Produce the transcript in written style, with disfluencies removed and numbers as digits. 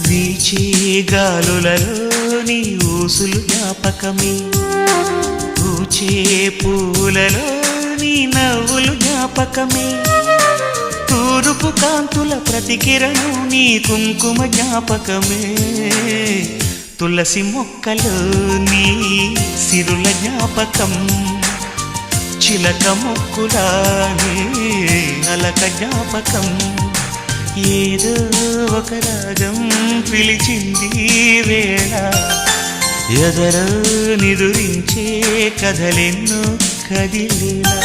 వీచే గాలులలో నీ ఊసులు జ్ఞాపకమే, పూచే పూలలో నీ నవ్వులు జ్ఞాపకమే, తూరుపు కాంతుల ప్రతికిరణం నీ కుంకుమ జ్ఞాపకమే, తులసి మొక్కలో నీ సిరుల జ్ఞాపకం, చిలక మొక్కులానే అలక జ్ఞాపకం, ఏదో ఒక రాగం పిలిచింది వేళ, ఎదరో నిదురించే కథలెన్నో కదిలేలా.